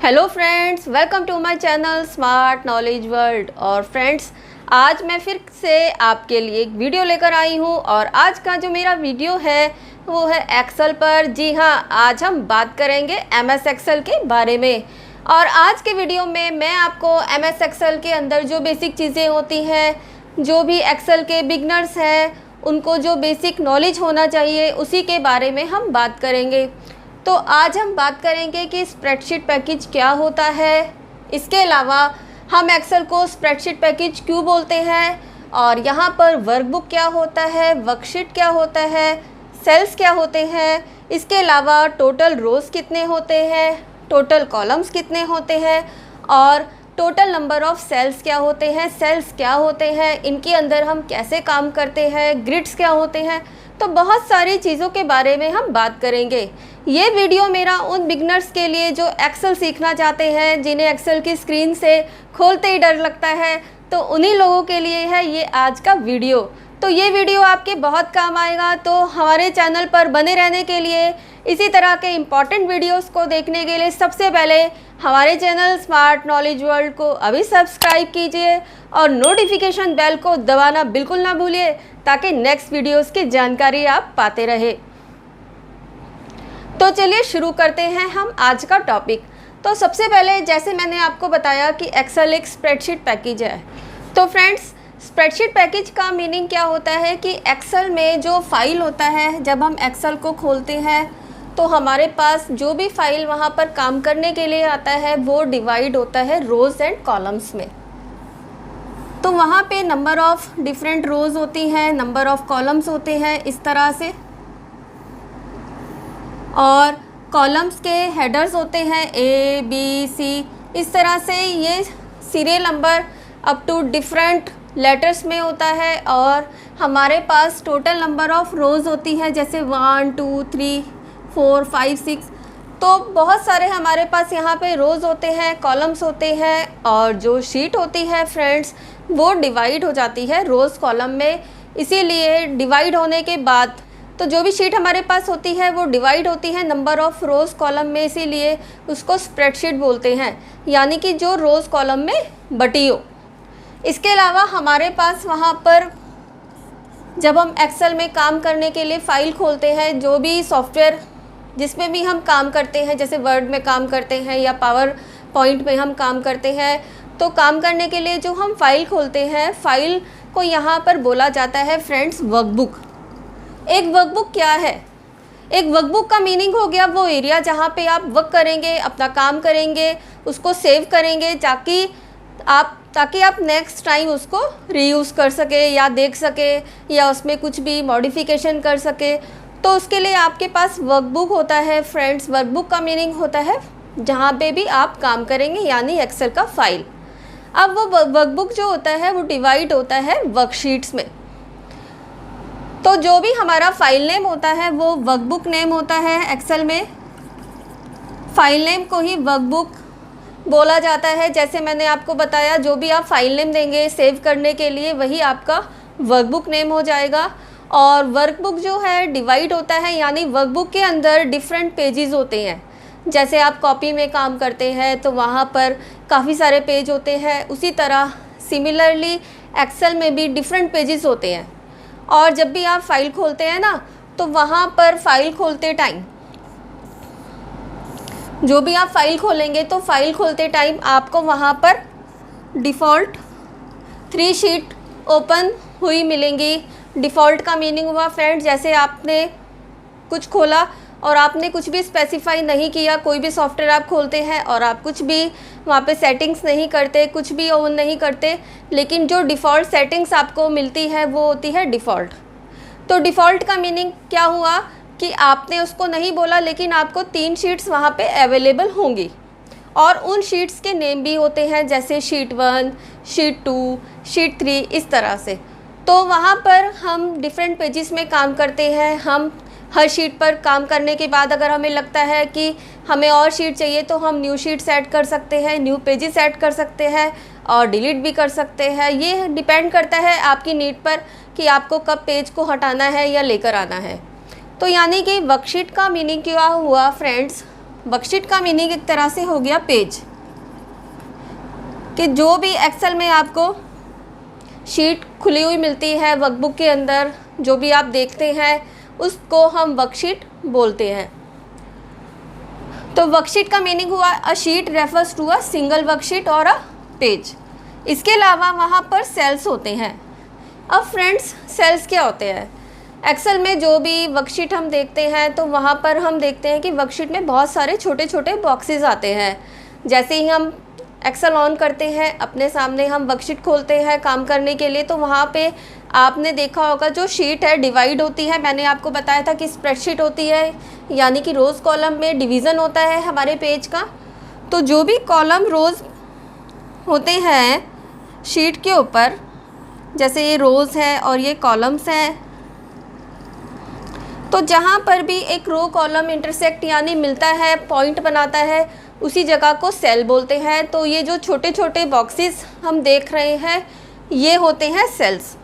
Hello friends, welcome to my channel smart knowledge world. और friends, आज मैं फिर से आपके लिए एक वीडियो लेकर आई हूँ और आज का जो मेरा वीडियो है वो है एक्सेल पर। जी हाँ, आज हम बात करेंगे MS एक्सेल के बारे में। और आज के वीडियो में मैं आपको MS एक्सेल के अंदर जो बेसिक चीज़ें होती हैं, जो भी एक्सेल के बिगनर्स हैं उनको जो बेसिक नॉलेज होना चाहिए, उसी के बारे में हम बात करेंगे। तो आज हम बात करेंगे कि स्प्रेडशीट पैकेज क्या होता है। इसके अलावा हम एक्सेल को स्प्रेडशीट पैकेज क्यों बोलते हैं, और यहाँ पर वर्कबुक क्या होता है, वर्कशीट क्या होता है, सेल्स क्या होते हैं। इसके अलावा टोटल रोज़ कितने होते हैं, टोटल कॉलम्स कितने होते हैं, और टोटल नंबर ऑफ़ सेल्स क्या होते हैं, सेल्स क्या होते हैं, इनके अंदर हम कैसे काम करते हैं, ग्रिड्स क्या होते हैं। तो बहुत सारी चीज़ों के बारे में हम बात करेंगे। ये वीडियो मेरा उन बिगनर्स के लिए जो एक्सेल सीखना चाहते हैं, जिन्हें एक्सेल की स्क्रीन से खोलते ही डर लगता है, तो उन्हीं लोगों के लिए है ये आज का वीडियो। तो ये वीडियो आपके बहुत काम आएगा। तो हमारे चैनल पर बने रहने के लिए, इसी तरह के इम्पॉर्टेंट वीडियोस को देखने के लिए सबसे पहले हमारे चैनल स्मार्ट नॉलेज वर्ल्ड को अभी सब्सक्राइब कीजिए और नोटिफिकेशन बेल को दबाना बिल्कुल ना भूलिए, ताकि नेक्स्ट वीडियोस की जानकारी आप पाते रहे। तो चलिए शुरू करते हैं हम आज का टॉपिक। तो सबसे पहले, जैसे मैंने आपको बताया कि एक्सेल एक स्प्रेडशीट पैकेज है। तो फ्रेंड्स, स्प्रेडशीट पैकेज का मीनिंग क्या होता है कि एक्सेल में जो फाइल होता है, जब हम एक्सेल को खोलते हैं तो हमारे पास जो भी फाइल वहाँ पर काम करने के लिए आता है वो डिवाइड होता है रोज़ एंड कॉलम्स में। तो वहाँ पे नंबर ऑफ़ डिफरेंट रोज़ होती हैं, नंबर ऑफ़ कॉलम्स होते हैं इस तरह से, और कॉलम्स के हेडर्स होते हैं ABC। इस तरह से ये serial number up to different letters में होता है। और हमारे पास टोटल नंबर ऑफ़ रोज़ होती है, जैसे 1 2 3 4 5 6। तो बहुत सारे हमारे पास यहाँ पे रोज़ होते हैं, कॉलम्स होते हैं, और जो शीट होती है फ्रेंड्स वो डिवाइड हो जाती है रोज़ कॉलम में। इसीलिए डिवाइड होने के बाद तो जो भी शीट हमारे पास होती है वो डिवाइड होती है नंबर ऑफ़ रोज़ कॉलम में, इसीलिए उसको स्प्रेडशीट बोलते हैं, यानी कि जो रोज़ कॉलम में बटी हो। इसके अलावा हमारे पास वहाँ पर जब हम एक्सेल में काम करने के लिए फ़ाइल खोलते हैं, जो भी सॉफ्टवेयर जिसमें भी हम काम करते हैं, जैसे वर्ड में काम करते हैं या पावर पॉइंट में हम काम करते हैं, तो काम करने के लिए जो हम फ़ाइल खोलते हैं, फ़ाइल को यहाँ पर बोला जाता है फ्रेंड्स वर्कबुक। एक वर्कबुक क्या है? एक वर्कबुक का मीनिंग हो गया वो एरिया जहाँ पे आप वर्क करेंगे, अपना काम करेंगे, उसको सेव करेंगे, ताकि आप नेक्स्ट टाइम उसको रीयूज़ कर सके या देख सके या उसमें कुछ भी मॉडिफिकेशन कर सके। तो उसके लिए आपके पास वर्कबुक होता है फ्रेंड्स। वर्कबुक का मीनिंग होता है जहाँ पे भी आप काम करेंगे, यानी एक्सेल का फ़ाइल। अब वो वर्कबुक जो होता है वो डिवाइड होता है वर्कशीट्स में। तो जो भी हमारा फ़ाइल नेम होता है वो वर्कबुक नेम होता है एक्सेल में। फ़ाइल नेम को ही वर्कबुक बोला जाता है। जैसे मैंने आपको बताया, जो भी आप फ़ाइल नेम देंगे सेव करने के लिए, वही आपका वर्कबुक नेम हो जाएगा। और वर्कबुक जो है डिवाइड होता है, यानी वर्कबुक के अंदर डिफरेंट पेजेस होते हैं। जैसे आप कॉपी में काम करते हैं तो वहाँ पर काफ़ी सारे पेज होते हैं, उसी तरह सिमिलरली एक्सेल में भी डिफरेंट पेजेस होते हैं। और जब भी आप फाइल खोलते हैं ना, तो वहाँ पर फाइल खोलते टाइम, जो भी आप फाइल खोलेंगे तो फाइल खोलते टाइम आपको वहाँ पर डिफ़ॉल्ट 3 शीट ओपन हुई मिलेंगी। डिफ़ॉल्ट का मीनिंग हुआ फ्रेंड्स, जैसे आपने कुछ खोला और आपने कुछ भी स्पेसिफाई नहीं किया, कोई भी सॉफ्टवेयर आप खोलते हैं और आप कुछ भी वहाँ पे सेटिंग्स नहीं करते, कुछ भी ऑन नहीं करते, लेकिन जो डिफ़ॉल्ट सेटिंग्स आपको मिलती है वो होती है डिफ़ॉल्ट। तो डिफ़ॉल्ट का मीनिंग क्या हुआ कि आपने उसको नहीं बोला, लेकिन आपको 3 शीट्स वहाँ पे अवेलेबल होंगी, और उन शीट्स के नेम भी होते हैं, जैसे शीट 1, शीट 2, शीट 3, इस तरह से। तो वहाँ पर हम डिफरेंट पेजेस में काम करते हैं। हम हर शीट पर काम करने के बाद अगर हमें लगता है कि हमें और शीट चाहिए, तो हम न्यू शीट्स ऐड कर सकते हैं, न्यू पेजेस ऐड कर सकते हैं, और डिलीट भी कर सकते हैं। ये डिपेंड करता है आपकी नीड पर कि आपको कब पेज को हटाना है या लेकर आना है। तो यानी कि वर्कशीट का मीनिंग क्या हुआ फ्रेंड्स? वर्कशीट का मीनिंग एक तरह से हो गया पेज, कि जो भी एक्सेल में आपको शीट खुली हुई मिलती है वर्कबुक के अंदर, जो भी आप देखते हैं उसको हम वर्कशीट बोलते हैं। तो वर्कशीट का मीनिंग हुआ a sheet refers to a single worksheet और अ पेज। इसके अलावा वहाँ पर सेल्स होते हैं। अब फ्रेंड्स, सेल्स क्या होते हैं? एक्सेल में जो भी वर्कशीट हम देखते हैं तो वहाँ पर हम देखते हैं कि वर्कशीट में बहुत सारे छोटे छोटे बॉक्सेस आते हैं। जैसे ही हम एक्सेल ऑन करते हैं, अपने सामने हम वर्कशीट खोलते हैं काम करने के लिए, तो वहाँ पे आपने देखा होगा जो शीट है डिवाइड होती है। मैंने आपको बताया था कि स्प्रेडशीट होती है, यानी कि रोज़ कॉलम में डिवीज़न होता है हमारे पेज का। तो जो भी कॉलम रोज़ होते हैं शीट के ऊपर, जैसे ये रोज़ है और ये कॉलम्स हैं, तो जहाँ पर भी एक रो कॉलम इंटरसेक्ट यानी मिलता है, पॉइंट बनाता है, उसी जगह को सेल बोलते हैं। तो ये जो छोटे छोटे बॉक्सेस हम देख रहे हैं ये होते हैं सेल्स।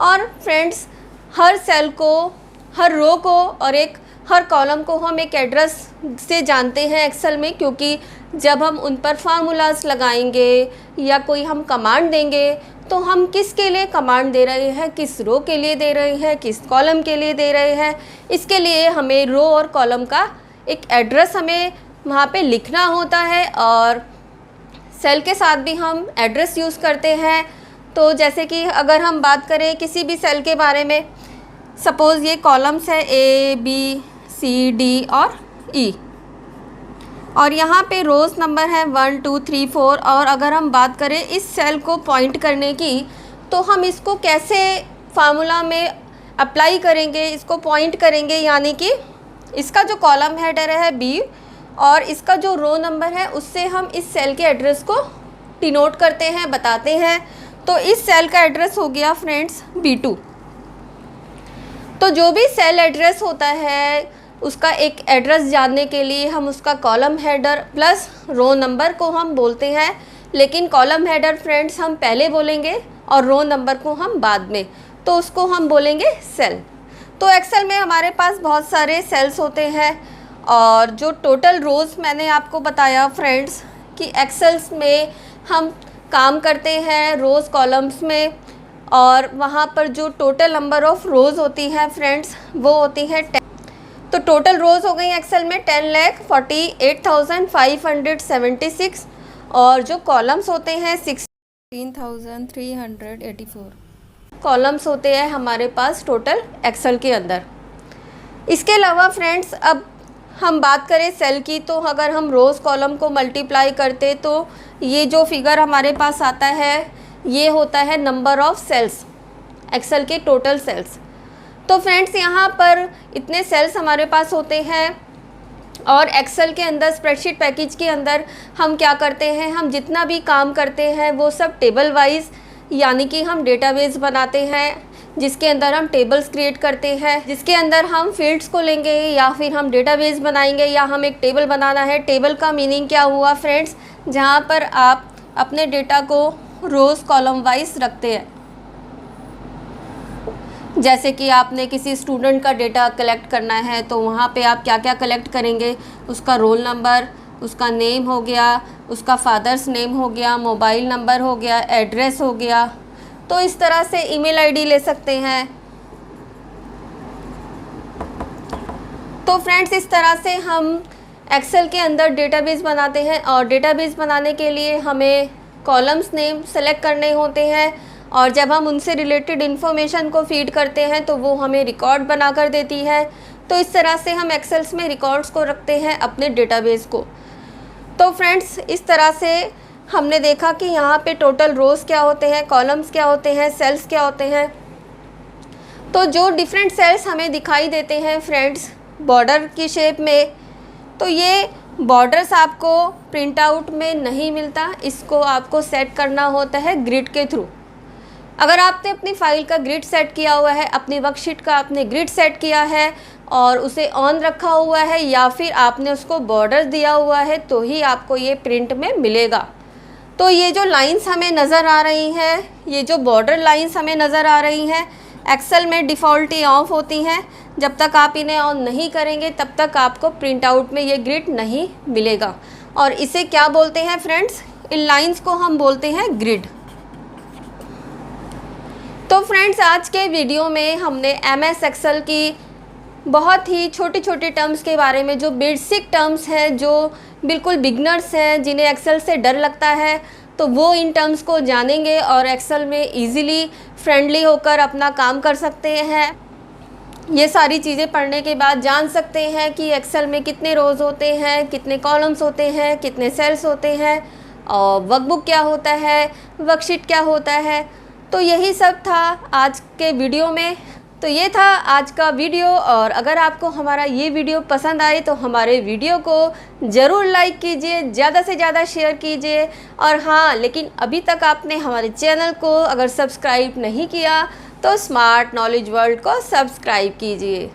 और फ्रेंड्स, हर सेल को, हर रो को और हर कॉलम को हम एक एड्रेस से जानते हैं एक्सेल में, क्योंकि जब हम उन पर फार्मूलाज लगाएंगे या कोई हम कमांड देंगे तो हम किसके लिए कमांड दे रहे हैं, किस रो के लिए दे रहे हैं, किस कॉलम के लिए दे रहे हैं, इसके लिए हमें रो और कॉलम का एक एड्रेस हमें वहाँ पे लिखना होता है। और सेल के साथ भी हम एड्रेस यूज़ करते हैं। तो जैसे कि अगर हम बात करें किसी भी सेल के बारे में, सपोज़ ये कॉलम्स है A B C D और E, और यहाँ पे रोज़ नंबर है 1 2 3 4। और अगर हम बात करें इस सेल को पॉइंट करने की, तो हम इसको कैसे फार्मूला में अप्लाई करेंगे, इसको पॉइंट करेंगे, यानी कि इसका जो कॉलम हेडर है B और इसका जो रो नंबर है उससे हम इस सेल के एड्रेस को डिनोट करते हैं, बताते हैं। तो इस सेल का एड्रेस हो गया फ्रेंड्स B2। तो जो भी सेल एड्रेस होता है उसका एक एड्रेस जानने के लिए हम उसका column header plus row number को हम बोलते हैं, लेकिन कॉलम हेडर फ्रेंड्स हम पहले बोलेंगे और रो नंबर को हम बाद में, तो उसको हम बोलेंगे सेल। तो एक्सेल में हमारे पास बहुत सारे सेल्स होते हैं। और जो टोटल रोज़ मैंने आपको बताया फ्रेंड्स कि एक्सेल्स में हम काम करते हैं रोज़ कॉलम्स में, और वहाँ पर जो टोटल नंबर ऑफ़ रोज़ होती हैं फ्रेंड्स वो होती है 10। तो टोटल रोज़ हो गई एक्सेल में 10,48,576, और जो कॉलम्स होते हैं 16,384 कॉलम्स होते हैं हमारे पास टोटल एक्सेल के अंदर। इसके अलावा फ्रेंड्स, अब हम बात करें सेल की, तो अगर हम रोज़ कॉलम को मल्टीप्लाई करते तो ये जो फिगर हमारे पास आता है ये होता है नंबर ऑफ़ सेल्स, एक्सेल के टोटल सेल्स। तो फ्रेंड्स, यहाँ पर इतने सेल्स हमारे पास होते हैं। और एक्सेल के अंदर स्प्रेडशीट पैकेज के अंदर हम क्या करते हैं, हम जितना भी काम करते हैं वो सब टेबल वाइज, यानी कि हम डेटाबेस बनाते हैं जिसके अंदर हम टेबल्स क्रिएट करते हैं, जिसके अंदर हम फील्ड्स को लेंगे या फिर हम डेटाबेस बनाएंगे या हम एक टेबल बनाना है। टेबल का मीनिंग क्या हुआ फ्रेंड्स, जहाँ पर आप अपने डेटा को रोज़ कॉलम वाइज रखते हैं। जैसे कि आपने किसी स्टूडेंट का डेटा कलेक्ट करना है तो वहाँ पे आप क्या क्या कलेक्ट करेंगे, उसका रोल नंबर, उसका नेम हो गया, उसका फादर्स नेम हो गया, मोबाइल नंबर हो गया, एड्रेस हो गया। तो इस तरह से ईमेल आईडी ले सकते हैं। तो फ्रेंड्स, इस तरह से हम एक्सेल के अंदर डेटाबेस बनाते हैं। और डेटाबेस बनाने के लिए हमें कॉलम्स नेम सेलेक्ट करने होते हैं, और जब हम उनसे रिलेटेड इन्फॉर्मेशन को फीड करते हैं तो वो हमें रिकॉर्ड बना कर देती है। तो इस तरह से हम एक्सेल्स में रिकॉर्ड्स को रखते हैं अपने डेटाबेस को। तो फ्रेंड्स, इस तरह से हमने देखा कि यहाँ पे टोटल रोज़ क्या होते हैं, कॉलम्स क्या होते हैं, सेल्स क्या होते हैं। तो जो डिफरेंट सेल्स हमें दिखाई देते हैं फ्रेंड्स बॉर्डर की शेप में, तो ये बॉर्डर्स आपको प्रिंट आउट में नहीं मिलता, इसको आपको सेट करना होता है ग्रिड के थ्रू। अगर आपने अपनी फ़ाइल का ग्रिड सेट किया हुआ है, अपनी वर्कशीट का आपने ग्रिड सेट किया है और उसे ऑन रखा हुआ है, या फिर आपने उसको बॉर्डर दिया हुआ है, तो ही आपको ये प्रिंट में मिलेगा। तो ये जो लाइंस हमें नज़र आ रही हैं, ये जो बॉर्डर लाइंस हमें नज़र आ रही हैं, एक्सेल में डिफ़ॉल्ट ही ऑफ होती हैं। जब तक आप इन्हें ऑन नहीं करेंगे तब तक आपको प्रिंट आउट में ये ग्रिड नहीं मिलेगा। और इसे क्या बोलते हैं फ्रेंड्स? इन लाइंस को हम बोलते हैं ग्रिड। तो फ्रेंड्स, आज के वीडियो में हमने MS एक्सेल की बहुत ही छोटे छोटे टर्म्स के बारे में, जो बेसिक टर्म्स हैं, जो बिल्कुल बिगनर्स हैं, जिन्हें एक्सेल से डर लगता है, तो वो इन टर्म्स को जानेंगे और एक्सेल में इजीली फ्रेंडली होकर अपना काम कर सकते हैं। ये सारी चीज़ें पढ़ने के बाद जान सकते हैं कि एक्सेल में कितने रोज़ होते हैं, कितने कॉलम्स होते हैं, कितने सेल्स होते हैं, और वर्कबुक क्या होता है, वर्कशीट क्या होता है। तो यही सब था आज के वीडियो में। तो ये था आज का वीडियो, और अगर आपको हमारा ये वीडियो पसंद आए तो हमारे वीडियो को ज़रूर लाइक कीजिए, ज़्यादा से ज़्यादा शेयर कीजिए। और हाँ, लेकिन अभी तक आपने हमारे चैनल को अगर सब्सक्राइब नहीं किया तो स्मार्ट नॉलेज वर्ल्ड को सब्सक्राइब कीजिए।